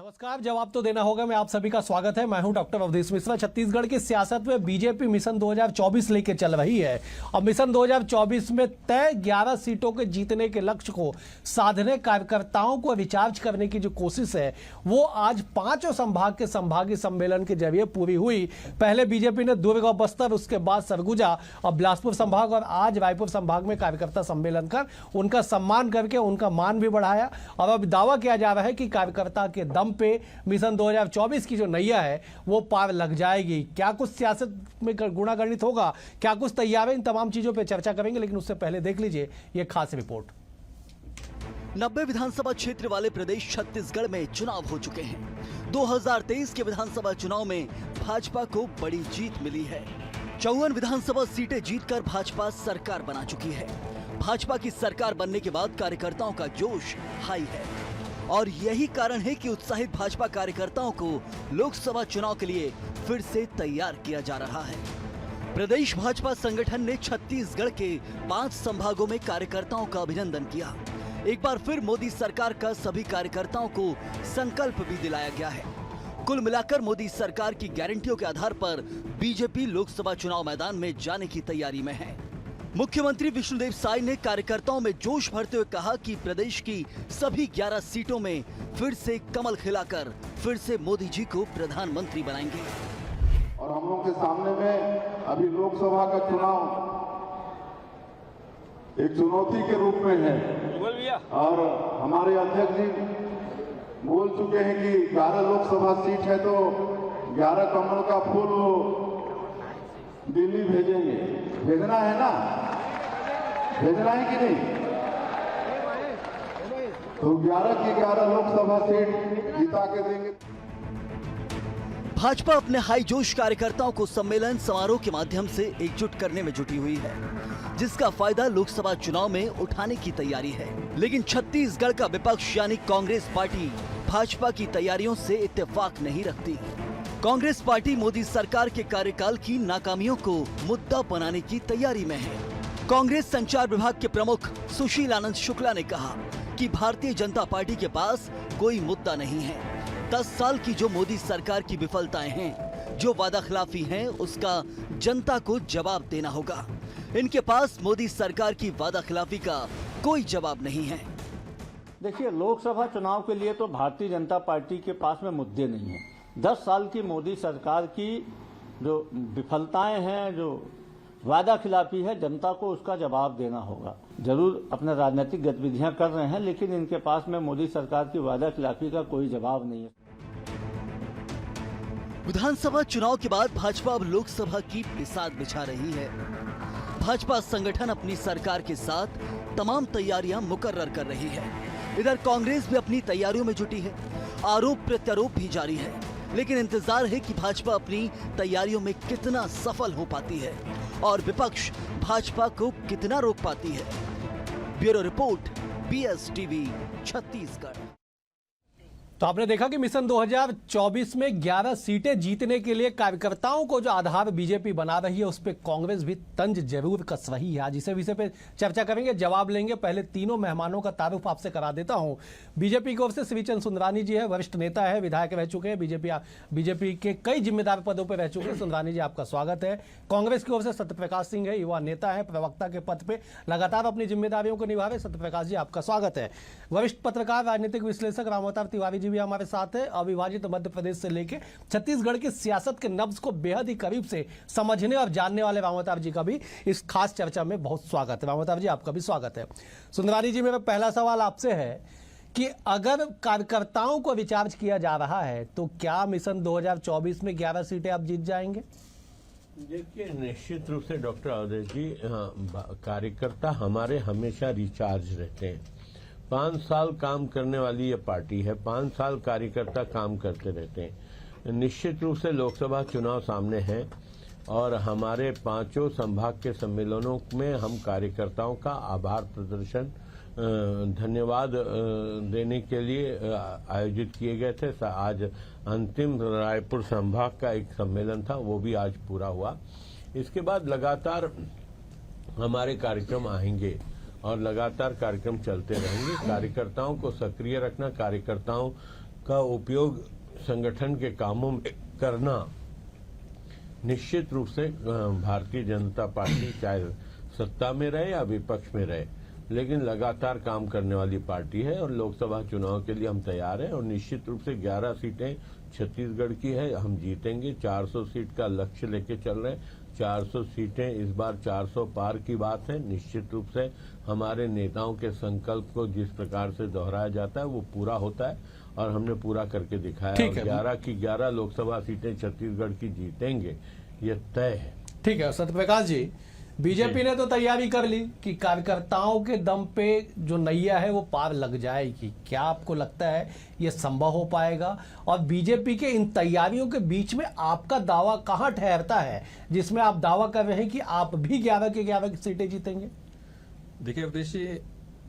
नमस्कार। जवाब तो देना होगा। मैं आप सभी का स्वागत है। मैं हूं डॉक्टर अवधेश मिश्रा। छत्तीसगढ़ की सियासत में बीजेपी मिशन 2024 लेके चल रही है और मिशन 2024 में तय 11 सीटों के जीतने के लक्ष्य को साधने कार्यकर्ताओं को रिचार्ज करने की जो कोशिश है वो आज पांचों संभाग के संभागीय सम्मेलन के जरिए पूरी हुई। पहले बीजेपी ने दुर्ग और बस्तर, उसके बाद सरगुजा और बिलासपुर संभाग और आज रायपुर संभाग में कार्यकर्ता सम्मेलन कर उनका सम्मान करके उनका मान भी बढ़ाया। और अब दावा किया जा रहा है कि कार्यकर्ता के दम पे मिशन 2024 की जो नैया है वो पार लग जाएगी। क्या कुछ सियासत में गुणागणित होगा, क्या कुछ तैयार है, इन तमाम चीजों पे चर्चा करेंगे। लेकिन उससे पहले देख लीजिए ये खास रिपोर्ट। 90 विधानसभा क्षेत्र वाले प्रदेश छत्तीसगढ़ में चुनाव हो चुके हैं। 2023 के विधानसभा चुनाव में भाजपा को बड़ी जीत मिली है। 54 विधानसभा सीटें जीतकर भाजपा सरकार बना चुकी है। भाजपा की सरकार बनने के बाद कार्यकर्ताओं का जोश हाई है और यही कारण है कि उत्साहित भाजपा कार्यकर्ताओं को लोकसभा चुनाव के लिए फिर से तैयार किया जा रहा है। प्रदेश भाजपा संगठन ने छत्तीसगढ़ के 5 संभागों में कार्यकर्ताओं का अभिनंदन किया। एक बार फिर मोदी सरकार का सभी कार्यकर्ताओं को संकल्प भी दिलाया गया है। कुल मिलाकर मोदी सरकार की गारंटियों के आधार पर बीजेपी लोकसभा चुनाव मैदान में जाने की तैयारी में है। मुख्यमंत्री विष्णुदेव साय ने कार्यकर्ताओं में जोश भरते हुए कहा कि प्रदेश की सभी 11 सीटों में फिर से कमल खिलाकर फिर से मोदी जी को प्रधानमंत्री बनाएंगे। और हम लोग के सामने में अभी लोकसभा का चुनाव एक चुनौती के रूप में है और हमारे अध्यक्ष जी बोल चुके हैं कि 11 लोकसभा सीट है तो 11 कमल का फूल वो दिल्ली भेजेंगे। भेजना है ना, भेजना है कि नहीं? तो 11 की 11 लोकसभा सीट जिता के देंगे। भाजपा अपने हाई जोश कार्यकर्ताओं को सम्मेलन समारोह के माध्यम से एकजुट करने में जुटी हुई है, जिसका फायदा लोकसभा चुनाव में उठाने की तैयारी है। लेकिन छत्तीसगढ़ का विपक्ष यानी कांग्रेस पार्टी भाजपा की तैयारियों से इत्तेफाक नहीं रखती। कांग्रेस पार्टी मोदी सरकार के कार्यकाल की नाकामियों को मुद्दा बनाने की तैयारी में है। कांग्रेस संचार विभाग के प्रमुख सुशील आनंद शुक्ला ने कहा कि भारतीय जनता पार्टी के पास कोई मुद्दा नहीं है। 10 साल की जो मोदी सरकार की विफलताएं हैं, जो वादाखिलाफी हैं, उसका जनता को जवाब देना होगा। इनके पास मोदी सरकार की वादाखिलाफी का कोई जवाब नहीं है। देखिए, लोकसभा चुनाव के लिए तो भारतीय जनता पार्टी के पास में मुद्दे नहीं है। 10 साल की मोदी सरकार की जो विफलताएं हैं, जो वादा खिलाफी है, जनता को उसका जवाब देना होगा। जरूर अपने राजनीतिक गतिविधियां कर रहे हैं, लेकिन इनके पास में मोदी सरकार की वादा खिलाफी का कोई जवाब नहीं है। विधानसभा चुनाव के बाद भाजपा अब लोकसभा की बिसात बिछा रही है। भाजपा संगठन अपनी सरकार के साथ तमाम तैयारियां मुकर्रर कर रही है। इधर कांग्रेस भी अपनी तैयारियों में जुटी है। आरोप प्रत्यारोप भी जारी है, लेकिन इंतजार है कि भाजपा अपनी तैयारियों में कितना सफल हो पाती है और विपक्ष भाजपा को कितना रोक पाती है। Bureau report, BSTV, Chhattisgarh. तो आपने देखा कि मिशन 2024 में 11 सीटें जीतने के लिए कार्यकर्ताओं को जो आधार बीजेपी बना रही है उस पर कांग्रेस भी तंज जरूर कस रही है। आज इसे विषय पे चर्चा करेंगे, जवाब लेंगे। पहले तीनों मेहमानों का तारुफ आपसे करा देता हूं। बीजेपी की ओर से श्रीचंद सुंदरानी जी है, वरिष्ठ नेता है, विधायक रह चुके हैं, बीजेपी के कई जिम्मेदार पदों पर रह चुके हैं। सुंदरानी जी, आपका स्वागत है। कांग्रेस की ओर से सत्यप्रकाश सिंह है, युवा नेता है, प्रवक्ता के पद पे लगातार अपनी जिम्मेदारियों को निभा रहे। सत्यप्रकाश जी, आपका स्वागत है। वरिष्ठ पत्रकार, राजनीतिक विश्लेषक रामावतार तिवारी जी भी हमारे साथ है। अविभाजित मध्य प्रदेश से लेकर छत्तीसगढ़ की सियासत के नब्ज को बेहद ही करीब से समझने और जानने वाले रामावतार जी का भी इस खास चर्चा में बहुत स्वागत है। रामावतार जी, आपका भी स्वागत है। सुंदरानी जी, मेरा पहला सवाल आपसे है कि अगर कार्यकर्ताओं को रिचार्ज किया जा रहा है तो क्या मिशन 2024 में 11 सीटें आप जीत जाएंगे? देखिए, निश्चित रूप से डॉक्टर अवधेश जी, कार्यकर्ता हमारे हमेशा रिचार्ज रहते हैं। 5 साल काम करने वाली ये पार्टी है। 5 साल कार्यकर्ता काम करते रहते हैं। निश्चित रूप से लोकसभा चुनाव सामने है और हमारे 5 संभाग के सम्मेलनों में हम कार्यकर्ताओं का आभार प्रदर्शन, धन्यवाद देने के लिए आयोजित किए गए थे। आज अंतिम रायपुर संभाग का एक सम्मेलन था, वो भी आज पूरा हुआ। इसके बाद लगातार हमारे कार्यक्रम आएंगे और लगातार कार्यक्रम चलते रहेंगे। कार्यकर्ताओं को सक्रिय रखना, कार्यकर्ताओं का उपयोग संगठन के कामों में करना निश्चित रूप से भारतीय जनता पार्टी चाहे सत्ता में रहे या विपक्ष में रहे, लेकिन लगातार काम करने वाली पार्टी है और लोकसभा चुनाव के लिए हम तैयार हैं। और निश्चित रूप से 11 सीटें छत्तीसगढ़ की है, हम जीतेंगे। 400 सीट का लक्ष्य लेके चल रहे हैं। 400 सीटें इस बार 400 पार की बात है। निश्चित रूप से हमारे नेताओं के संकल्प को जिस प्रकार से दोहराया जाता है वो पूरा होता है और हमने पूरा करके दिखाया। ठीक है। 11 की 11 लोकसभा सीटें छत्तीसगढ़ की जीतेंगे, ये तय है। ठीक है सत्यप्रकाश जी, बीजेपी ने तो तैयारी कर ली कि कार्यकर्ताओं के दम पे जो नैया है वो पार लग जाएगी। क्या आपको लगता है ये संभव हो पाएगा? और बीजेपी के इन तैयारियों के बीच में आपका दावा कहां ठहरता है जिसमें आप दावा कर रहे हैं कि आप भी 11 के 11 सीटें जीतेंगे? देखिए अवधेश जी,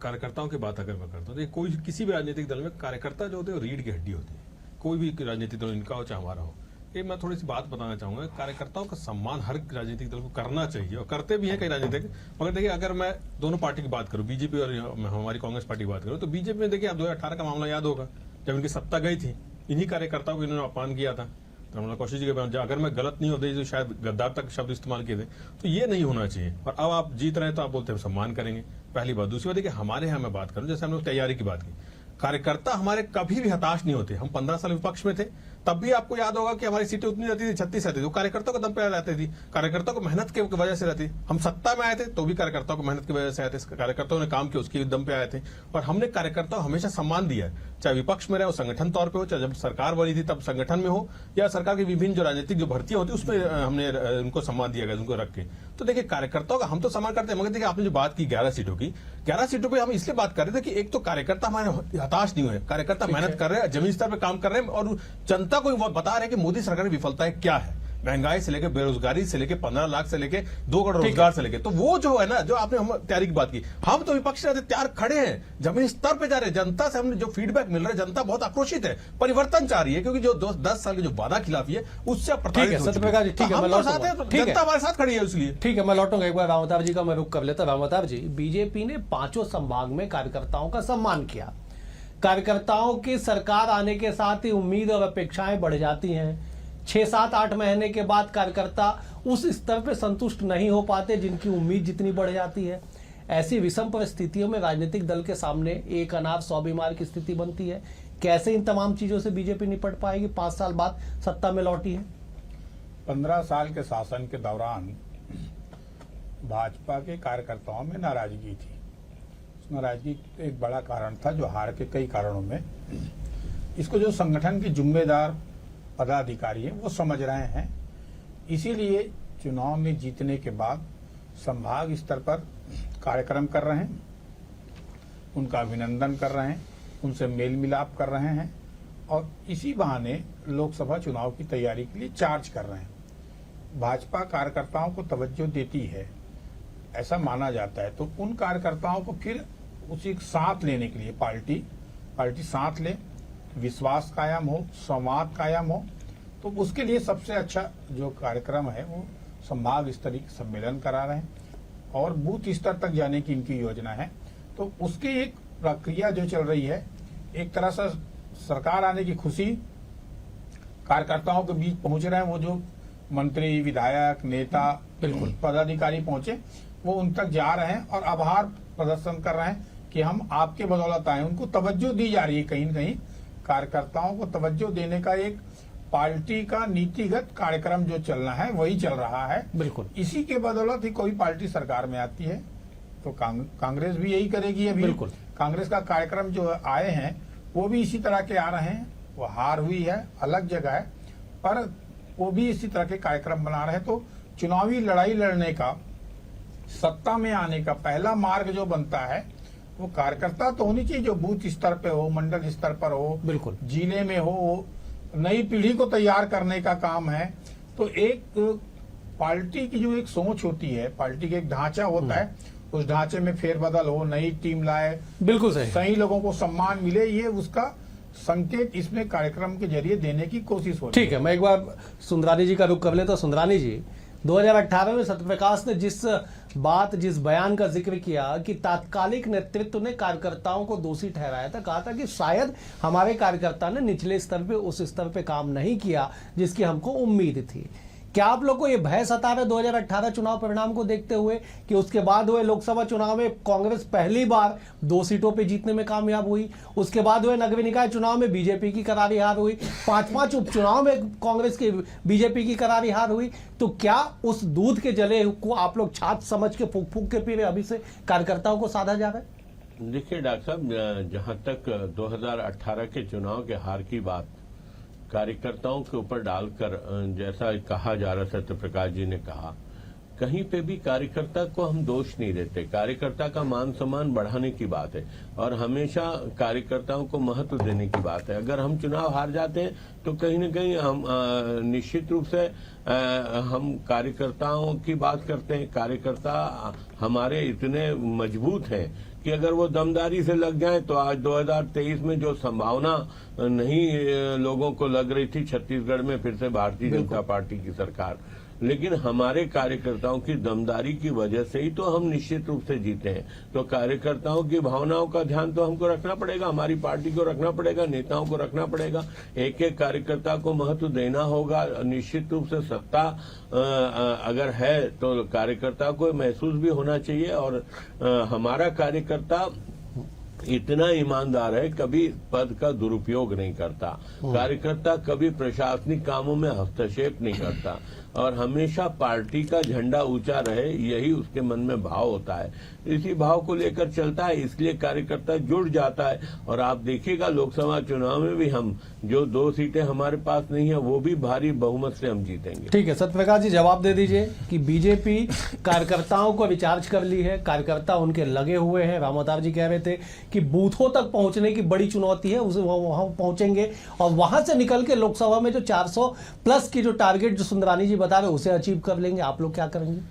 कार्यकर्ताओं की बात अगर मैं करता हूँ तो कोई किसी भी राजनीतिक दल में कार्यकर्ता जो होते हैं वो रीढ़ की हड्डी होती है। कोई भी राजनीतिक दल इनका हो चाहे हमारा हो। ये मैं थोड़ी सी बात बताना चाहूंगा, कार्यकर्ताओं का सम्मान हर राजनीतिक दल को करना चाहिए और करते भी हैं कई राजनीतिक। मगर देखिए अगर मैं दोनों पार्टी की बात करूं, बीजेपी और हमारी कांग्रेस पार्टी की बात करूं, तो बीजेपी में देखिए आप 2018 का मामला याद होगा, जब इनकी सत्ता गई थी, इन्हीं कार्यकर्ताओं को इन्होंने अपमान किया था। तो कौशिक जी के अगर मैं गलत नहीं होते तो शायद गद्दार तक शब्द इस्तेमाल किए थे। तो ये नहीं होना चाहिए। और अब आप जीत रहे हैं तो आप बोलते हैं सम्मान करेंगे, पहली बात। दूसरी बात देखिए हमारे यहाँ मैं बात करूं, जैसे हमने तैयारी की बात की, कार्यकर्ता हमारे कभी भी हताश नहीं होते। हम 15 साल विपक्ष में थे, तब भी आपको याद होगा कि हमारी सीटें उतनी रहती थी, 36 रहती थी, वो कार्यकर्ताओं के दम पे रहती थी, कार्यकर्ताओं को मेहनत की वजह से रहती। हम सत्ता में आए थे तो भी कार्यकर्ताओं को मेहनत की वजह से आए थे, कार्यकर्ताओं ने काम किया उसके दम पे आए थे। और हमने कार्यकर्ताओं को हमेशा सम्मान दिया है, चाहे विपक्ष में रहे, वो संगठन तौर पर हो, चाहे जब सरकार बनी थी तब संगठन में हो, या सरकार की विभिन्न जो राजनीतिक जो भर्तियां होती है उसमें हमने उनको सम्मान दिया गया, उनको रख के। तो देखिए कार्यकर्ताओं का हम तो सम्मान करते हैं। मगर देखिए आपने जो बात की 11 सीटों की, 11 सीटों पर हम इसलिए बात कर रहे थे कि एक तो कार्यकर्ता हमारे हताश नहीं हुए, कार्यकर्ता मेहनत कर रहे हैं, जमीन स्तर पर काम कर रहे हैं और जनता को बता रहे हैं कि मोदी सरकार की विफलताएं क्या है, महंगाई से लेकर बेरोजगारी से लेकर 15 लाख से लेकर 2 करोड़ रोजगार से लेकर। तो वो जो है ना, जो आपने हम तैयारी की बात की, हम तो विपक्ष रहते तैयार खड़े हैं, जमीन स्तर पे जा रहे हैं। जनता से हमने जो फीडबैक मिल रहा है, जनता बहुत आक्रोशित है, परिवर्तन चाह रही है, क्योंकि जो 10 साल की जो वादा खिलाफी है उससे प्रताड़ित हो चुके हैं। ठीक है, मैं लौटूंगा। जनता हमारे साथ खड़ी है इसलिए। ठीक है, मैं लौटूंगा। एक बार रामवतार जी का मैं रुख कर लेता। रामवतार जी, बीजेपी ने 5 संभाग में कार्यकर्ताओं का सम्मान किया। कार्यकर्ताओं की सरकार आने के साथ ही उम्मीद और अपेक्षाएं बढ़ जाती हैं। 6, 7, 8 महीने के बाद कार्यकर्ता उस स्तर पे संतुष्ट नहीं हो पाते जिनकी उम्मीद जितनी बढ़ जाती है। ऐसी विषम परिस्थितियों में राजनीतिक दल के सामने एक अनार 100 बीमार की स्थिति बनती है। कैसे इन तमाम चीजों से बीजेपी निपट पाएगी? 5 साल बाद सत्ता में लौटी है। 15 साल के शासन के दौरान भाजपा के कार्यकर्ताओं में नाराजगी थी। उस नाराजगी का एक बड़ा कारण था जो हार के कई कारणों में, इसको जो संगठन के जिम्मेदार पदाधिकारी हैं वो समझ रहे हैं। इसीलिए चुनाव में जीतने के बाद संभाग स्तर पर कार्यक्रम कर रहे हैं, उनका अभिनंदन कर रहे हैं, उनसे मेल मिलाप कर रहे हैं और इसी बहाने लोकसभा चुनाव की तैयारी के लिए चार्ज कर रहे हैं। भाजपा कार्यकर्ताओं को तवज्जो देती है ऐसा माना जाता है, तो उन कार्यकर्ताओं को फिर उसी साथ लेने के लिए पार्टी साथ ले, विश्वास कायम हो, संवाद कायम हो, तो उसके लिए सबसे अच्छा जो कार्यक्रम है वो संभाग स्तरीय सम्मेलन करा रहे हैं और बूथ स्तर तक जाने की इनकी योजना है। तो उसकी एक प्रक्रिया जो चल रही है, एक तरह से सरकार आने की खुशी कार्यकर्ताओं के बीच पहुंच रहे हैं। वो जो मंत्री, विधायक, नेता, बिल्कुल पदाधिकारी पहुंचे, वो उन तक जा रहे हैं और आभार प्रदर्शन कर रहे हैं कि हम आपके बदौलत आए। उनको तवज्जो दी जा रही है, कहीं न कहीं कार्यकर्ताओं को तवज्जो देने का एक पार्टी का नीतिगत कार्यक्रम जो चलना है वही चल रहा है। बिल्कुल इसी के बदौलत ही कोई पार्टी सरकार में आती है, तो कांग्रेस भी यही करेगी। अभी बिल्कुल कांग्रेस का कार्यक्रम जो आए हैं वो भी इसी तरह के आ रहे हैं। वो हार हुई है, अलग जगह है, पर वो भी इसी तरह के कार्यक्रम बना रहे हैं। तो चुनावी लड़ाई लड़ने का, सत्ता में आने का पहला मार्ग जो बनता है वो कार्यकर्ता तो होनी चाहिए, जो बूथ स्तर पे हो, मंडल स्तर पर हो, बिल्कुल जिले में हो। नई पीढ़ी को तैयार करने का काम है। तो एक पार्टी की जो एक सोच होती है, पार्टी का एक ढांचा होता है, उस ढांचे में फेरबदल हो, नई टीम लाए, बिल्कुल सही लोगों को सम्मान मिले, ये उसका संकेत इसमें कार्यक्रम के जरिए देने की कोशिश हो रही है। ठीक है, मैं एक बार सुंदरानी जी का रुख कर लेता। सुंदरानी जी, 2018 में सत्यप्रकाश ने जिस बयान का जिक्र किया कि तात्कालिक नेतृत्व ने कार्यकर्ताओं को दोषी ठहराया था, कहा था कि शायद हमारे कार्यकर्ता ने निचले स्तर पे उस स्तर पे काम नहीं किया जिसकी हमको उम्मीद थी। क्या आप लोग को ये भय सता रहा है 2018 चुनाव परिणाम को देखते हुए कि उसके बाद हुए लोकसभा चुनाव में कांग्रेस पहली बार 2 सीटों पे जीतने में कामयाब हुई, उसके बाद हुए नगरीय निकाय चुनाव में बीजेपी की करारी हार हुई, 5 उपचुनाव में कांग्रेस की बीजेपी की करारी हार हुई, तो क्या उस दूध के जले को आप लोग छाछ समझ के फूक फूक के पी रहे, अभी से कार्यकर्ताओं को साधा जा रहा है? देखिए डॉक्टर साहब, जहां तक 2018 के चुनाव के हार की बात कार्यकर्ताओं के ऊपर डालकर जैसा कहा जा रहा, सत्यप्रकाश जी ने कहा, कहीं पे भी कार्यकर्ता को हम दोष नहीं देते। कार्यकर्ता का मान सम्मान बढ़ाने की बात है और हमेशा कार्यकर्ताओं को महत्व देने की बात है। अगर हम चुनाव हार जाते हैं तो कहीं न कहीं हम निश्चित रूप से हम कार्यकर्ताओं की बात करते हैं। कार्यकर्ता हमारे इतने मजबूत हैं कि अगर वो दमदारी से लग जाए तो आज 2023 में जो संभावना नहीं लोगों को लग रही थी छत्तीसगढ़ में फिर से भारतीय जनता पार्टी की सरकार, लेकिन हमारे कार्यकर्ताओं की दमदारी की वजह से ही तो हम निश्चित रूप से जीते हैं। तो कार्यकर्ताओं की भावनाओं का ध्यान तो हमको रखना पड़ेगा, हमारी पार्टी को रखना पड़ेगा, नेताओं को रखना पड़ेगा, एक एक कार्यकर्ता को महत्व देना होगा। निश्चित रूप से सत्ता अगर है तो कार्यकर्ता को महसूस भी होना चाहिए और हमारा कार्यकर्ता इतना ईमानदार है, कभी पद का दुरुपयोग नहीं करता। कार्यकर्ता कभी प्रशासनिक कामों में हस्तक्षेप नहीं करता और हमेशा पार्टी का झंडा ऊंचा रहे, यही उसके मन में भाव होता है। इसी भाव को लेकर चलता है, इसलिए कार्यकर्ता जुड़ जाता है। और आप देखिएगा लोकसभा चुनाव में भी हम जो 2 सीटें हमारे पास नहीं है वो भी भारी बहुमत से हम जीतेंगे। ठीक है, सत्यप्रकाश जी जवाब दे दीजिए कि बीजेपी कार्यकर्ताओं को रिचार्ज कर ली है, कार्यकर्ता उनके लगे हुए हैं। रामोतार जी कह रहे थे कि बूथों तक पहुंचने की बड़ी चुनौती है, उसे वहां पहुंचेंगे और वहां से निकल के लोकसभा में जो 400 प्लस की जो टारगेट जो सुंदरानी जी बता रहे उसे अचीव कर लेंगे। आप लोग क्या करेंगे?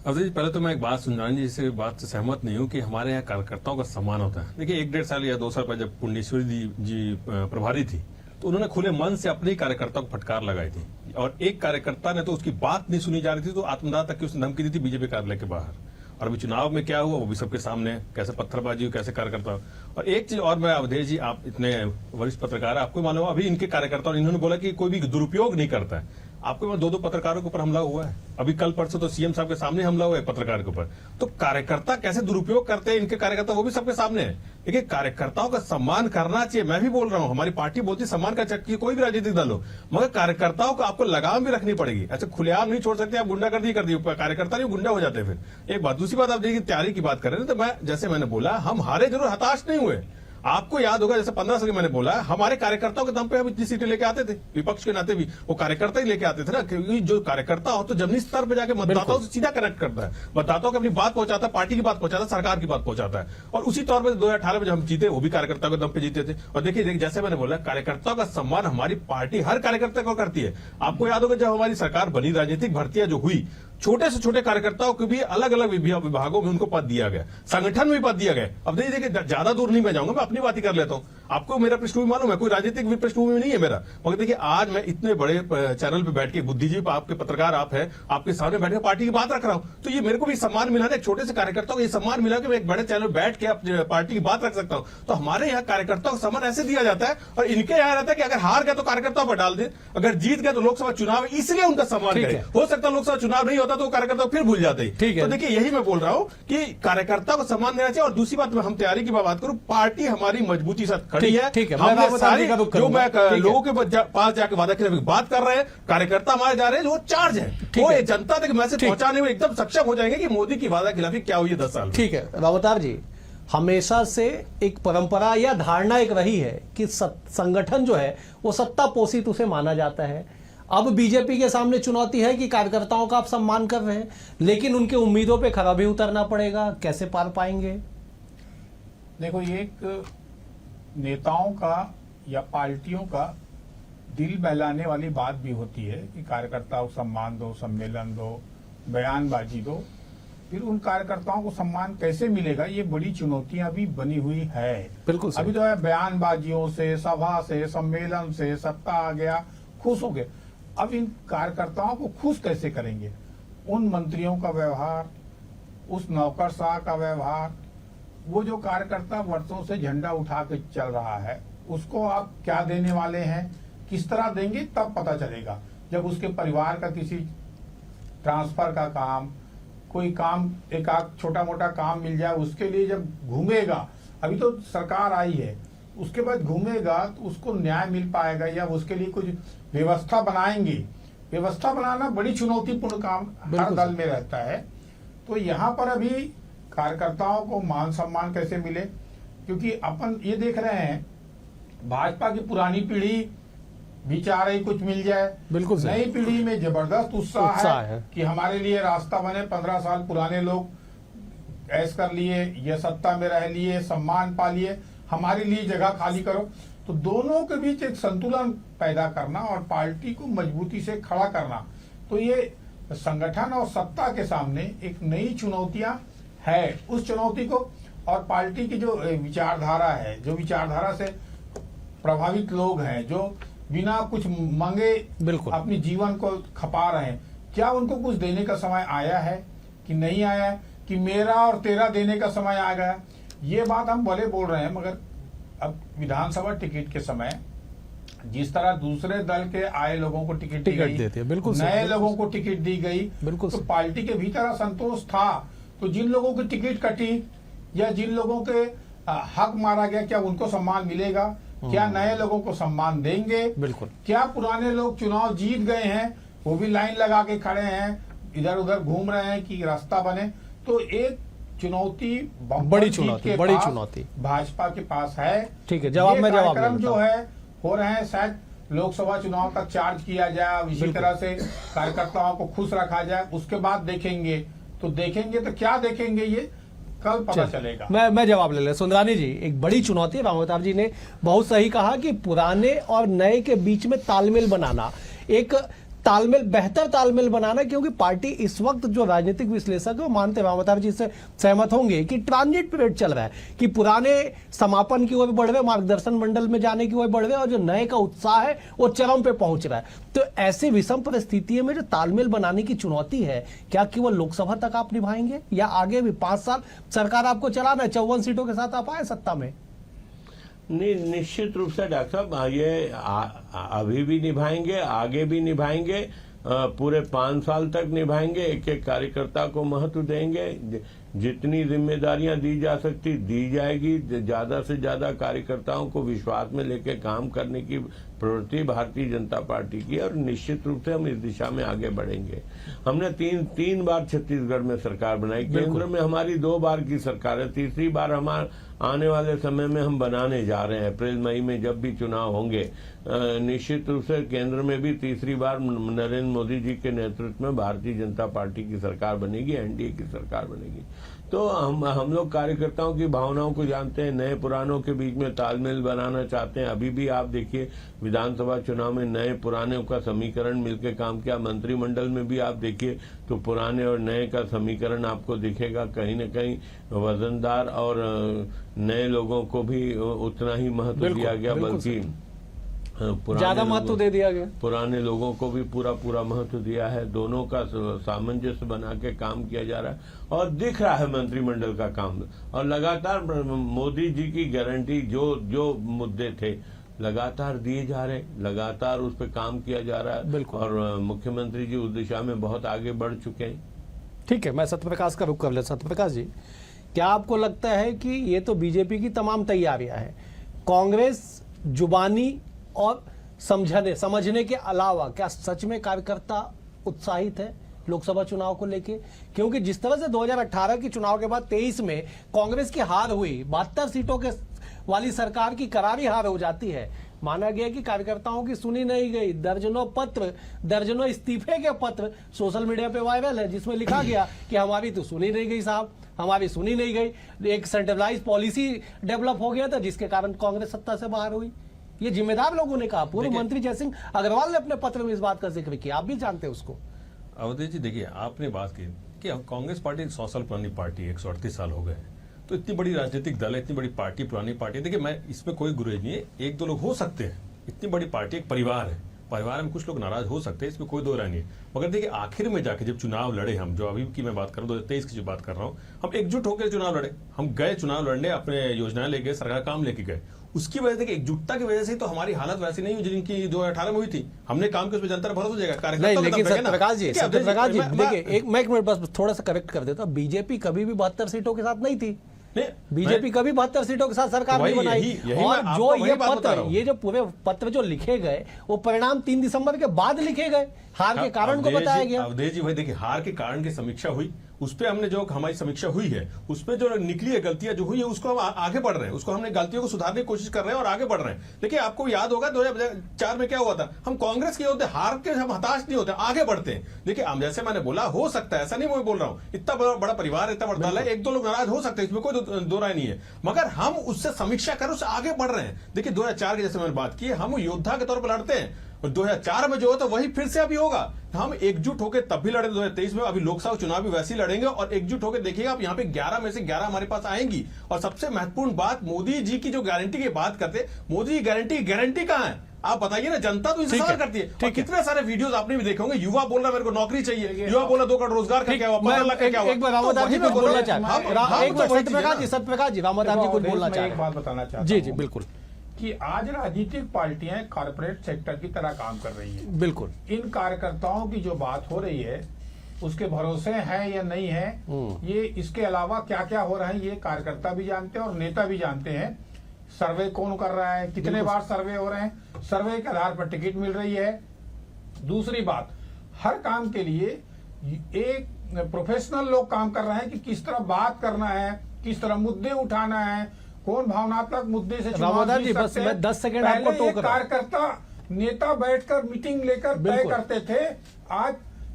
अवधि जी, पहले तो मैं एक बात सुंदरानी जी से बात से सहमत नहीं हूँ कि हमारे यहाँ कार्यकर्ताओं का सम्मान होता है। देखिए 1-1.5 साल या 2 साल पहले जब पुण्येश्वरी जी प्रभारी थी तो उन्होंने खुले मन से अपने कार्यकर्ताओं को फटकार लगाई थी और एक कार्यकर्ता ने तो उसकी बात नहीं सुनी जा रही थी तो आत्मदाह तक की उसने धमकी दी थी बीजेपी कार्यालय के बाहर। और अभी चुनाव में क्या हुआ वो भी सबके सामने, कैसे पत्थरबाजी, कैसे कार्यकर्ता। और एक चीज और मैं, अवधेश जी आप इतने वरिष्ठ पत्रकार, आपको मालूम अभी इनके कार्यकर्ताओं इन्होंने बोला कि कोई भी दुरुपयोग नहीं करता है। आपको 2 पत्रकारों के ऊपर हमला हुआ है, अभी कल परसों तो सीएम साहब के सामने हमला हुआ है पत्रकार के ऊपर। तो कार्यकर्ता कैसे दुरुपयोग करते हैं इनके कार्यकर्ता, वो भी सबके सामने है। देखिए कार्यकर्ताओं का सम्मान करना चाहिए, मैं भी बोल रहा हूं, हमारी पार्टी बोलती है सम्मान का चाहिए, कोई भी राजनीतिक दल हो, मगर कार्यकर्ताओं को आपको लगाम भी रखनी पड़ेगी। ऐसे खुलेआम नहीं छोड़ सकते आप, गुंडागर्दी कर दी, कार्यकर्ता नहीं गुंडा हो जाते फिर। एक बात, दूसरी बात, आप देखिए तैयारी की बात कर रहे हैं तो मैं जैसे मैंने बोला हम हारे जरूर, हताश नहीं हुए। आपको याद होगा जैसे 15 साल मैंने बोला हमारे कार्यकर्ताओं के दम पे हम इतनी सीटें लेके आते थे, विपक्ष के नाते भी वो कार्यकर्ता ही लेके आते थे ना, क्योंकि जो कार्यकर्ता हो तो जमीनी स्तर पे जाके मतदाताओं से सीधा कनेक्ट करता है, मतदाताओं को अपनी बात पहुंचाता है, पार्टी की बात पहुंचाता है, सरकार की बात पहुंचाता है। और उसी तौर पर 2018 में जब हम जीते वो भी कार्यकर्ताओं के दम पे जीते थे। और देखिए जैसे मैंने बोला कार्यकर्ताओं का सम्मान हमारी पार्टी हर कार्यकर्ता को करती है। आपको याद होगा जब हमारी सरकार बनी, राजनीतिक भर्तियां जो हुई, छोटे से छोटे कार्यकर्ताओं को भी अलग अलग विभागों में उनको पद दिया गया, संगठन में भी पद दिया गया। अब देखिए ज्यादा दूर नहीं मैं जाऊंगा, मैं अपनी बात ही कर लेता हूं। आपको मेरा पृष्ठभूमि मालूम है, कोई राजनीतिक पृष्ठभूमि नहीं है मेरा, मगर देखिए आज मैं इतने बड़े चैनल पे बैठ के, बुद्धिजीवी आपके पत्रकार आप हैं, आपके सामने बैठ के पार्टी की बात रख रहा हूं, तो ये मेरे को भी सम्मान मिला है। एक छोटे से कार्यकर्ता को ये सम्मान मिला कि मैं एक बड़े चैनल बैठ के पार्टी की बात रख सकता हूं। तो हमारे यहाँ कार्यकर्ताओं को सम्मान ऐसे दिया जाता है और इनके यहाँ रहता है कि अगर हार गया तो कार्यकर्ताओं पर डाल दे, अगर जीत गया तो लोकसभा चुनाव, इसलिए उनका सम्मान करें। हो सकता है लोकसभा चुनाव नहीं होता तो कार्यकर्ता फिर भूल जाते हैं। तो देखिए यही मैं बोल रहा हूं कि कार्यकर्ता को सम्मान देना चाहिए। और दूसरी बात, हम तैयारी की बात करूं, पार्टी हमारी मजबूती साथ खड़ी है। हमने सारी जो मैं लोगों के पास जाकर वादा की बात कर रहे हैं, कार्यकर्ता हमारे जा रहे हैं, वो चार्ज है, वो जनता तक मैसेज पहुंचाने में एकदम सक्षम हो जाएंगे कि मोदी की वादा खिलाफी क्या हुई है 10 साल। ठीक है रावतार जी, हमेशा से एक परंपरा या धारणा एक रही है कि संगठन जो है वो सत्ता पोषित उसे माना जाता है। अब बीजेपी के सामने चुनौती है कि कार्यकर्ताओं का आप सम्मान कर रहे हैं लेकिन उनके उम्मीदों पे खरा भी उतरना पड़ेगा, कैसे पार पाएंगे? देखो ये एक नेताओं का या पार्टियों का दिल बहलाने वाली बात भी होती है कि कार्यकर्ताओं को सम्मान दो, सम्मेलन दो, बयानबाजी दो, फिर उन कार्यकर्ताओं को सम्मान कैसे मिलेगा, ये बड़ी चुनौतियां भी बनी हुई है। बिल्कुल अभी तो है बयानबाजियों से, सभा से, सम्मेलन से, सत्ता आ गया, खुश हो गए। अब इन कार्यकर्ताओं को खुश कैसे करेंगे? उन मंत्रियों का व्यवहार, उस नौकरशाह का व्यवहार, वो जो कार्यकर्ता वर्षों से झंडा उठा के चल रहा है, उसको आप क्या देने वाले हैं, किस तरह देंगे, तब पता चलेगा। जब उसके परिवार का किसी ट्रांसफर का काम, कोई काम, एक आध छोटा मोटा काम मिल जाए, उसके लिए जब घूमेगा, अभी तो सरकार आई है, उसके बाद घूमेगा तो उसको न्याय मिल पाएगा या उसके लिए कुछ व्यवस्था बनाएंगे। व्यवस्था बनाना बड़ी चुनौतीपूर्ण काम हर दल में रहता है। तो यहाँ पर अभी कार्यकर्ताओं को मान सम्मान कैसे मिले, क्योंकि अपन ये देख रहे हैं भाजपा की पुरानी पीढ़ी भी चाह रही कुछ मिल जाए, बिल्कुल सही। नई पीढ़ी में जबरदस्त उत्साह है कि हमारे लिए रास्ता बने। 15 साल पुराने लोग ऐश कर लिए, ये सत्ता में रह लिए, सम्मान पा लिए, हमारे लिए जगह खाली करो। तो दोनों के बीच एक संतुलन पैदा करना और पार्टी को मजबूती से खड़ा करना, तो ये संगठन और सत्ता के सामने एक नई चुनौतियां है। उस चुनौती को, और पार्टी की जो विचारधारा है, जो विचारधारा से प्रभावित लोग हैं, जो बिना कुछ मांगे बिल्कुल अपनी जीवन को खपा रहे हैं, क्या उनको कुछ देने का समय आया है कि नहीं आया है, कि मेरा और तेरा देने का समय आ गया? ये बात हम भले बोल रहे हैं, मगर अब विधानसभा टिकट के समय जिस तरह दूसरे दल के आए लोगों को टिकट दी गई, देती है, बिल्कुल नए लोगों को टिकट दी गई, बिल्कुल तो पार्टी के भीतर असंतोष था। तो जिन लोगों की टिकट कटी या जिन लोगों के हक मारा गया, क्या उनको सम्मान मिलेगा? क्या नए लोगों को सम्मान देंगे? बिल्कुल। क्या पुराने लोग चुनाव जीत गए हैं, वो भी लाइन लगा के खड़े हैं, इधर उधर घूम रहे हैं कि रास्ता बने? तो एक चुनौती, बड़ी चुनौती भाजपा के पास है। ठीक है, जवाब में जवाब कार्यक्रम जो है हो रहे हैं, शायद लोकसभा चुनाव तक चार्ज किया जाए, इसी तरह से कार्यकर्ताओं को खुश रखा जाए, उसके बाद देखेंगे। तो क्या देखेंगे ये कल पता चलेगा। मैं जवाब ले ले। सुंदरानी जी, एक बड़ी चुनौती है। रामअवतार जी ने बहुत सही कहा कि पुराने और नए के बीच में तालमेल बनाना, एक तालमेल, बेहतर तालमेल बनाना, क्योंकि पार्टी इस वक्त, जो राजनीतिक विश्लेषक है वो मानते हैं, रामअवतार जी से सहमत होंगे कि ट्रांजिट पीरियड चल रहा है, कि पुराने समापन की ओर बढ़ रहे, मार्गदर्शन मंडल में जाने की ओर बढ़ रहे, और जो नए का उत्साह है वो चरम पे पहुंच रहा है। तो ऐसी विषम परिस्थितियों में जो तालमेल बनाने की चुनौती है, क्या केवल लोकसभा तक आप निभाएंगे या आगे भी 5 साल सरकार आपको चलाना है, 54 सीटों के साथ आप आए सत्ता में? नहीं, निश्चित रूप से डॉक्टर साहब, ये अभी भी निभाएंगे, आगे भी निभाएंगे, पूरे 5 साल तक निभाएंगे। एक एक कार्यकर्ता को महत्व देंगे, जितनी जिम्मेदारियां दी जा सकती दी जाएगी, ज्यादा से ज्यादा कार्यकर्ताओं को विश्वास में लेकर काम करने की प्रवृत्ति भारतीय जनता पार्टी की, और निश्चित रूप से हम इस दिशा में आगे बढ़ेंगे। हमने तीन बार छत्तीसगढ़ में सरकार बनाई, केंद्र में हमारी 2 बार की सरकार है, तीसरी बार हमारे आने वाले समय में हम बनाने जा रहे हैं। अप्रैल मई में जब भी चुनाव होंगे, निश्चित रूप से केंद्र में भी तीसरी बार नरेंद्र मोदी जी के नेतृत्व में भारतीय जनता पार्टी की सरकार बनेगी, एनडीए की सरकार बनेगी। तो हम लोग कार्यकर्ताओं की भावनाओं को जानते हैं, नए पुरानों के बीच में तालमेल बनाना चाहते हैं। अभी भी आप देखिए, विधानसभा चुनाव में नए पुराने का समीकरण मिलकर काम किया, मंत्रिमंडल में भी आप देखिए तो पुराने और नए का समीकरण आपको दिखेगा। कहीं न कहीं वजनदार और नए लोगों को भी उतना ही महत्व दिया गया, बल्कि ज्यादा महत्व दे दिया गया। पुराने लोगों को भी पूरा महत्व दिया है। दोनों का सामंजस्य बना के काम किया जा रहा है और दिख रहा है मंत्रिमंडल का काम। और लगातार मोदी जी की गारंटी, जो मुद्दे थे लगातार दिए जा रहे, लगातार उस पर काम किया जा रहा है, और मुख्यमंत्री जी उस दिशा में बहुत आगे बढ़ चुके हैं। ठीक है, मैं सत्यप्रकाश का रुख कर ले। सत्यप्रकाश जी, क्या आपको लगता है कि ये तो बीजेपी की तमाम तैयारियां हैं, कांग्रेस जुबानी और समझने के अलावा क्या सच में कार्यकर्ता उत्साहित है लोकसभा चुनाव को लेके? क्योंकि जिस तरह से 2018 के चुनाव के बाद 23 में कांग्रेस की हार हुई, 72 सीटों के वाली सरकार की करारी हार हो जाती है, माना गया कि कार्यकर्ताओं की सुनी नहीं गई। दर्जनों इस्तीफे के पत्र सोशल मीडिया पे वायरल है, जिसमें लिखा गया कि हमारी तो सुनी नहीं गई साहब, हमारी सुनी नहीं गई। एक सेंट्रलाइज पॉलिसी डेवलप हो गया था, जिसके कारण कांग्रेस सत्ता से बाहर हुई। ये जिम्मेदार लोगों ने कहा। पूर्व मंत्री जयसिंह अग्रवाल ने अपने पत्र में इस बात का जिक्र किया, आप भी जानते हैं उसको। अवधेश जी, देखिए, आपने बात की कि कांग्रेस पार्टी 100 साल पुरानी पार्टी, 138 साल हो गए, तो इतनी बड़ी राजनीतिक दल है, इतनी बड़ी पार्टी, पुरानी पार्टी। देखिए, मैं इसमें कोई गुरेज नहीं है, 1-2 लोग हो सकते हैं, इतनी बड़ी पार्टी एक परिवार है, परिवार में कुछ लोग नाराज हो सकते हैं, इसमें कोई दो राय नहीं है, मगर देखिए आखिर में जाके जब चुनाव लड़े हम, जो अभी की मैं बात कर रहा हूँ 2023 की जो बात कर रहा हूँ, हम एकजुट होकर चुनाव लड़े, हम गए चुनाव लड़ने, अपने योजनाएं लेके सरकार काम लेके गए, उसकी वजह से एकजुटता की वजह से तो हमारी हालत वैसी नहीं हुई जिनकी 2018 में हुई थी। हमने काम किया, उसमें जनता ने भरोसा हो जाएगा। नहीं, लेकिन सत्यप्रकाश जी देखिए, मैं एक मिनट बस थोड़ा सा करेक्ट कर देता हूं, बीजेपी कभी भी 72 सीटों के साथ नहीं थी। बीजेपी कभी 72 सीटों के साथ सरकार नहीं बनाई। और जो ये पत्र, ये जो पूरे पत्र जो लिखे गए, वो परिणाम 3 दिसंबर के बाद लिखे गए, हार के कारण को बताया गया। अवधेश जी भाई देखिए, हार के कारण की समीक्षा हुई, उस पर हमने जो हमारी समीक्षा हुई है, उस पर जो निकली है गलतियां जो हुई है, उसको हम आगे बढ़ रहे हैं, उसको हमने गलतियों को सुधारने की कोशिश कर रहे हैं और आगे बढ़ रहे हैं। देखिए आपको याद होगा 2004 में क्या हुआ था, हम कांग्रेस के होते, हार के हम हताश नहीं होते, आगे बढ़ते हैं। देखिए जैसे मैंने बोला, हो सकता है, ऐसा नहीं मैं बोल रहा हूँ, इतना बड़ा परिवार, इतना बड़ा दल है, 1-2 लोग नाराज हो सकते हैं, इसमें कोई दो राय नहीं है, मगर हम उससे समीक्षा कर उससे आगे बढ़ रहे हैं। देखिए 2004 की जैसे मैंने बात की, हम योद्धा के तौर पर लड़ते हैं, और 2004 में जो होता वही फिर से अभी होगा। हम एकजुट होकर तब भी लड़े 2023 में, अभी लोकसभा चुनाव भी वैसे ही लड़ेंगे, और एकजुट होकर देखिएगा आप, यहाँ पे 11 में से 11 हमारे पास आएंगी। और सबसे महत्वपूर्ण बात, मोदी जी की जो गारंटी की बात करते, मोदी जी गारंटी कहां है आप बताइए ना, जनता तो इसे सवाल करती है। और कितने सारे वीडियोस आपने भी देखे होंगे, युवा बोल रहा है मेरे को नौकरी चाहिए, युवा बोला 2 करोड़ रोजगार का क्या हुआ, 15 लाख का क्या हुआ। एक बार रामादास जी कुछ बोलना चाहते, सत्यप्रकाश जी रामादास जी कुछ बोलना चाहते हैं। एक बात बताना चाहता हूं जी जी बिल्कुल, कि आज राजनीतिक पार्टियां कॉर्पोरेट सेक्टर की तरह काम कर रही हैं। बिल्कुल इन कार्यकर्ताओं की जो बात हो रही है, उसके भरोसे है या नहीं है, ये इसके अलावा क्या क्या हो रहा है, ये कार्यकर्ता भी जानते हैं और नेता भी जानते हैं। सर्वे कौन कर रहा है, कितने बार सर्वे हो रहे हैं, सर्वे के आधार पर टिकट मिल रही है। दूसरी बात, हर काम के लिए एक प्रोफेशनल लोग काम कर रहे हैं कि किस तरह बात करना है, किस तरह मुद्दे उठाना है, कौन भावनात्मक मुद्दे से रामादास जी बस मैं 10 सेकंड आपको टोक रहा हूं। कार्यकर्ता नेता बैठकर मीटिंग लेकर तय करते थे,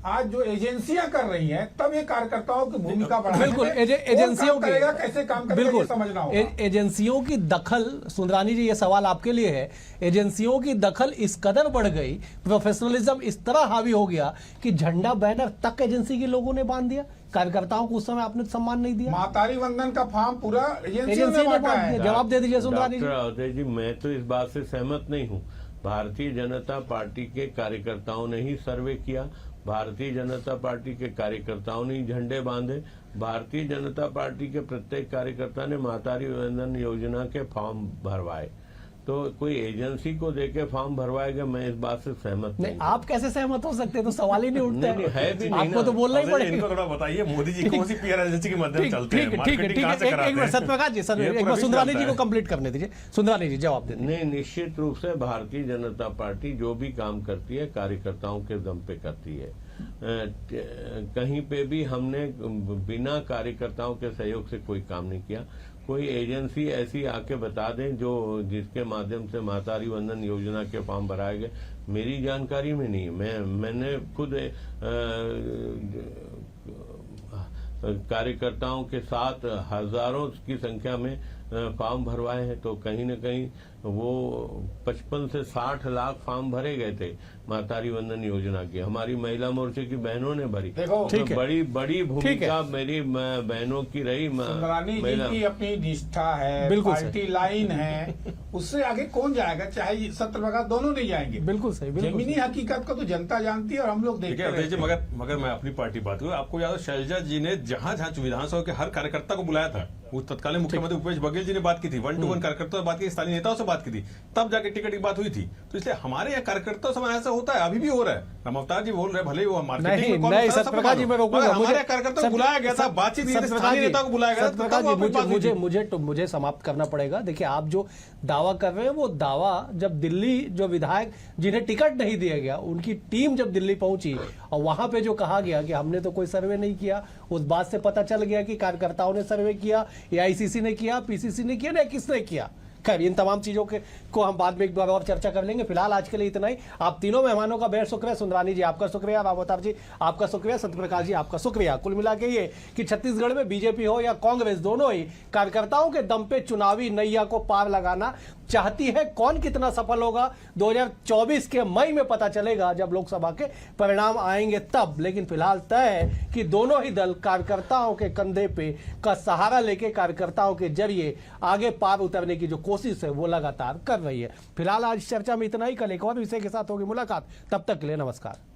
आज जो एजेंसियां कर रही हैं, तब ये कार्यकर्ताओं की भूमिका बढ़ाने बिल्कुल में एजेंसियों कौन काम करेगा, कैसे काम करेगा, बिल्कुल ये समझना होगा। एजेंसियों की दखल, सुंदरानी जी ये सवाल आपके लिए है, एजेंसियों की दखल इस कदर बढ़ गई, प्रोफेशनलिज्म इस तरह हावी हो गया कि झंडा बैनर तक एजेंसी के लोगों ने बांध दिया। कार्यकर्ताओं को उस समय आपने सम्मान नहीं दिया। मातारी वंदन का फॉर्म पूरा एजेंसी ने बांटा है। जवाब दे दीजिए सुंदरानी जी। डॉक्टर अवधेश जी, मैं तो इस बात से सहमत नहीं हूँ। भारतीय जनता पार्टी के कार्यकर्ताओं ने ही सर्वे किया, भारतीय जनता पार्टी के कार्यकर्ताओं ने झंडे बांधे, भारतीय जनता पार्टी के प्रत्येक कार्यकर्ता ने मातारी वंदन योजना के फॉर्म भरवाए। तो कोई एजेंसी को देके फॉर्म भरवाएगा, मैं इस बात से सहमत नहीं। आप कैसे सहमत हो सकते हैं, तो सवाल ही नहीं उठता है भी नहीं, आपको तो बोलना ही पड़ेगा। इनको थोड़ा बताइए, मोदी जी कौन सी पीआर एजेंसी के माध्यम से चलते हैं, ठीक है, एक मिनट सत्यप्रकाश जी, सर एक बार सुंदरानी जी को कंप्लीट करने दीजिए। सुंदरानी जी जवाब दे। नहीं, निश्चित रूप से भारतीय जनता पार्टी जो भी काम करती है कार्यकर्ताओं के दम पे करती है। कहीं पे भी हमने बिना कार्यकर्ताओं के सहयोग से कोई काम नहीं किया। कोई एजेंसी ऐसी आके बता दें जो जिसके माध्यम से मातारी वंदन योजना के फॉर्म भराए गए, मेरी जानकारी में नहीं है। मैंने खुद कार्यकर्ताओं के साथ हजारों की संख्या में फॉर्म भरवाए हैं, तो कहीं न कहीं वो 55 से 60 लाख फॉर्म भरे गए थे मातारी वंदन योजना की। हमारी महिला मोर्चे की बहनों ने भरी। देखो, बड़ी भूमिका मेरी बहनों की रही। सुंदरानी जी की अपनी निष्ठा है, पार्टी लाइन है, उससे आगे कौन जाएगा, चाहे सत्यप्रकाश दोनों नहीं जाएंगे। बिल्कुल सही, जमीनी हकीकत को तो जनता जानती है और हम लोग देखते हैं। मगर मैं अपनी पार्टी बात करूं, आपको याद है शैलजा जी ने जहां विधानसभा के हर कार्यकर्ता को बुलाया था, वो तत्कालीन मुख्यमंत्री भूपेश बघेल जी ने बात की थी, 1-to-1 कार्यकर्ताओं से बात की, स्थानीय नेताओं से बात की थी, तब जाके टिकट की बात हुई थी। तो इसलिए हमारे यहाँ कार्यकर्ताओं से ऐसा होता है, अभी भी हो रहा है। राम अवतार जी बोल रहे भले वो मार्केटिंग में सत्यप्रकाश जी मैं रोकूंगा, हमारे कार्यकर्ता को बुलाया गया था, बातचीत स्थानीय नेता को बुलाया गया था। मुझे समाप्त करना पड़ेगा। देखिए आप जो दावा कर रहे हैं, वो दावा जब दिल्ली जो विधायक जिन्हें टिकट नहीं दिया गया, उनकी टीम जब दिल्ली पहुंची और वहां पे जो कहा गया कि हमने तो कोई सर्वे नहीं किया, उस बात से पता चल गया कि कार्यकर्ताओं ने सर्वे किया, एआईसीसी ने किया, पीसीसी ने किया, ना किसने किया। खैर इन तमाम चीजों को हम बाद में एक बार और चर्चा कर लेंगे। फिलहाल आज के लिए इतना ही। आप तीनों मेहमानों का बेहद शुक्रिया। सुंदरानी जी आपका शुक्रिया, रामावतार जी आपका शुक्रिया, सत्यप्रकाश जी आपका शुक्रिया। कुल मिला के ये कि छत्तीसगढ़ में बीजेपी हो या कांग्रेस, दोनों ही कार्यकर्ताओं के दम पे चुनावी नैया को पार लगाना चाहती है। कौन कितना सफल होगा 2024 के मई में पता चलेगा, जब लोकसभा के परिणाम आएंगे तब। लेकिन फिलहाल तय है कि दोनों ही दल कार्यकर्ताओं के कंधे पे का सहारा लेके कार्यकर्ताओं के जरिए आगे पार उतरने की जो कोशिश है वो लगातार कर रही है। फिलहाल आज चर्चा में इतना ही। कल एक और विषय के साथ होगी मुलाकात, तब तक के लिए नमस्कार।